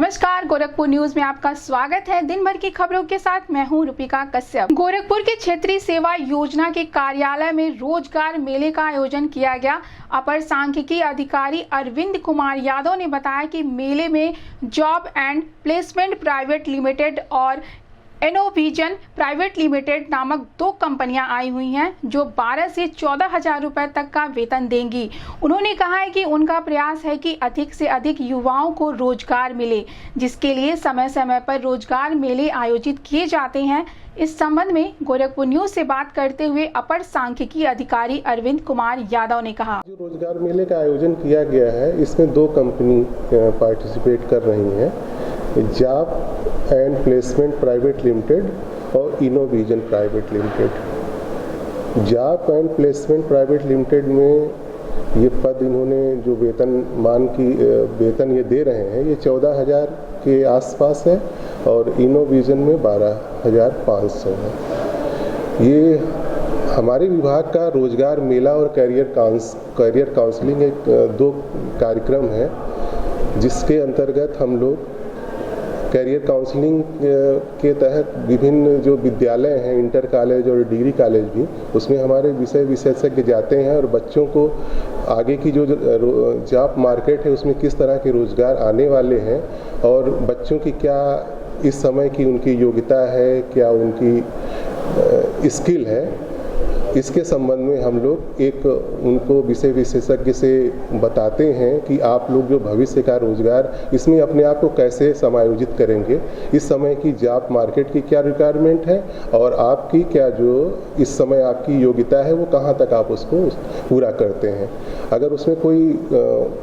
नमस्कार, गोरखपुर न्यूज में आपका स्वागत है। दिन भर की खबरों के साथ मैं हूं रुपिका कश्यप। गोरखपुर के क्षेत्रीय सेवा योजना के कार्यालय में रोजगार मेले का आयोजन किया गया। अपर सांख्यिकी अधिकारी अरविंद कुमार यादव ने बताया कि मेले में job and placement private limited और इनोविजन प्राइवेट लिमिटेड नामक 2 कंपनियां आई हुई हैं जो 12 से 14 हजार रुपए तक का वेतन देंगी। उन्होंने कहा है कि उनका प्रयास है कि अधिक से अधिक युवाओं को रोजगार मिले, जिसके लिए समय समय पर रोजगार मेले आयोजित किए जाते हैं। इस संबंध में गोरखपुर न्यूज से बात करते हुए अपर सांख्यिकी अधिकारी अरविंद कुमार यादव ने कहा, जो रोजगार मेले का आयोजन किया गया है, इसमें 2 कंपनी पार्टिसिपेट कर रही हैं, job and placement private limited और Innovision private limited. Job and placement private limited में ये पद इन्होंने जो वेतन ये दे रहे हैं, ये 14,000 के आसपास है और इनोविजन में 12,500 है। ये हमारे विभाग का रोजगार मेला और करियर काउंसलिंग एक 2 कार्यक्रम है, जिसके अंतर्गत हम लोग करियर काउंसलिंग के तहत विभिन्न जो विद्यालय हैं, इंटर कॉलेज और डिग्री कॉलेज भी, उसमें हमारे विशेषज्ञ जाते हैं और बच्चों को आगे की जो जॉब मार्केट है उसमें किस तरह के रोजगार आने वाले हैं और बच्चों की क्या इस समय की उनकी योग्यता है, क्या उनकी स्किल है, इसके संबंध में हम लोग एक उनको विषय विशेषज्ञ से बताते हैं कि आप लोग जो भविष्य का रोजगार इसमें अपने आप को कैसे समायोजित करेंगे, इस समय की जॉब मार्केट की क्या रिक्वायरमेंट है और आपकी क्या जो इस समय आपकी योग्यता है वो कहाँ तक आप उसको पूरा करते हैं। अगर उसमें कोई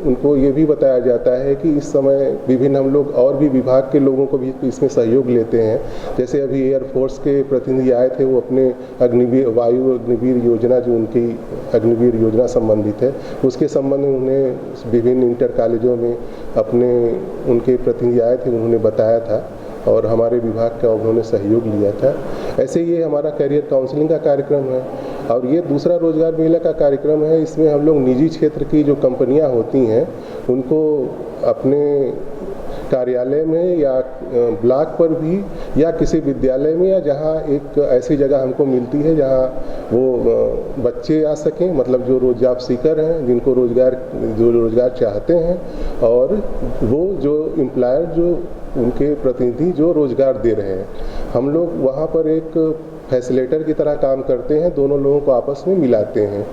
उनको ये भी बताया जाता है कि इस समय विभिन्न हम लोग और भी विभाग के लोगों को भी इसमें सहयोग लेते हैं। जैसे अभी एयरफोर्स के प्रतिनिधि आए थे, वो अपने वायु अग्निवीर योजना जो उनकी अग्निवीर योजना संबंधित है, उसके संबंध में उन्हें विभिन्न इंटर कॉलेजों में उनके प्रतिनिधि आए थे, उन्होंने बताया था और हमारे विभाग का उन्होंने सहयोग लिया था। ऐसे ये हमारा करियर काउंसलिंग का कार्यक्रम है और ये दूसरा रोजगार मेला का कार्यक्रम है। इसमें हम लोग निजी क्षेत्र की जो कंपनियां होती हैं उनको अपने कार्यालय में या ब्लॉक पर भी या किसी विद्यालय में या जहां एक ऐसी जगह हमको मिलती है जहां वो बच्चे आ सकें, मतलब जो जॉब सीकर हैं, जिनको रोजगार चाहते हैं, और वो जो एम्प्लॉयर जो उनके प्रतिनिधि जो रोजगार दे रहे हैं, हम लोग वहाँ पर एक फैसिलिटेटर की तरह काम करते हैं, दोनों लोगों को आपस में मिलाते हैं।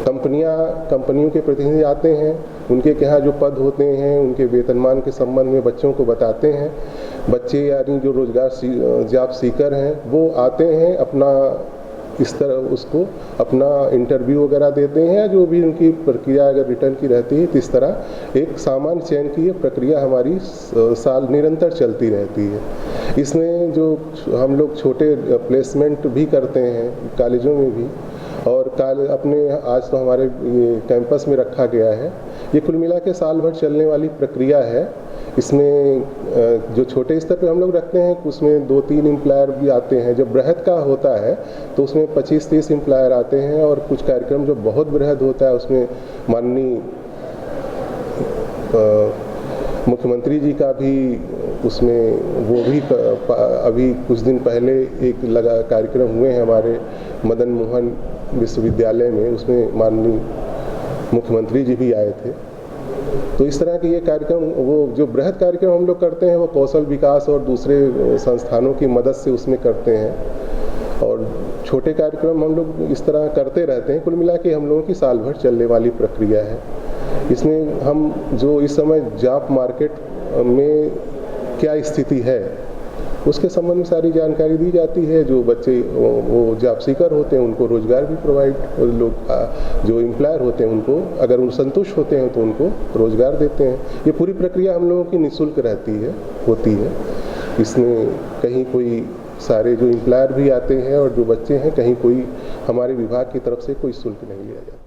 कंपनियों के प्रतिनिधि आते हैं, उनके यहाँ जो पद होते हैं उनके वेतनमान के संबंध में बच्चों को बताते हैं। बच्चे यानी जो जॉब सीकर हैं वो आते हैं, अपना इस तरह उसको अपना इंटरव्यू वगैरह देते हैं, जो भी उनकी प्रक्रिया अगर रिटर्न की रहती है, तो इस तरह एक सामान्य चयन की प्रक्रिया हमारी साल निरंतर चलती रहती है। इसमें जो हम लोग छोटे प्लेसमेंट भी करते हैं कॉलेजों में भी, और अपने आज तो हमारे कैंपस में रखा गया है। ये कुल मिला के साल भर चलने वाली प्रक्रिया है। इसमें जो छोटे स्तर पे हम लोग रखते हैं उसमें 2-3 एम्प्लॉयर भी आते हैं। जब बृहद का होता है तो उसमें 25-30 एम्प्लॉयर आते हैं, और कुछ कार्यक्रम जो बहुत बृहद होता है उसमें माननीय मुख्यमंत्री जी का भी उसमें वो भी अभी कुछ दिन पहले एक कार्यक्रम हुए हैं हमारे मदन मोहन विश्वविद्यालय में, उसमें माननीय मुख्यमंत्री जी भी आए थे। तो इस तरह के ये कार्यक्रम, वो जो बृहद कार्यक्रम हम लोग करते हैं वो कौशल विकास और दूसरे संस्थानों की मदद से उसमें करते हैं, और छोटे कार्यक्रम हम लोग इस तरह करते रहते हैं। कुल मिला के हम लोगों की साल भर चलने वाली प्रक्रिया है। इसमें हम जो इस समय जॉब मार्केट में क्या स्थिति है उसके संबंध में सारी जानकारी दी जाती है। जो बच्चे वो जॉब सीकर होते हैं उनको रोजगार भी प्रोवाइड, जो एम्प्लॉयर होते हैं उनको अगर उन संतुष्ट होते हैं तो उनको रोजगार देते हैं। ये पूरी प्रक्रिया हम लोगों की निःशुल्क होती है। इसमें कहीं कोई सारे जो एम्प्लॉयर भी आते हैं और जो बच्चे हैं, कहीं कोई हमारे विभाग की तरफ से कोई शुल्क नहीं लिया जाता।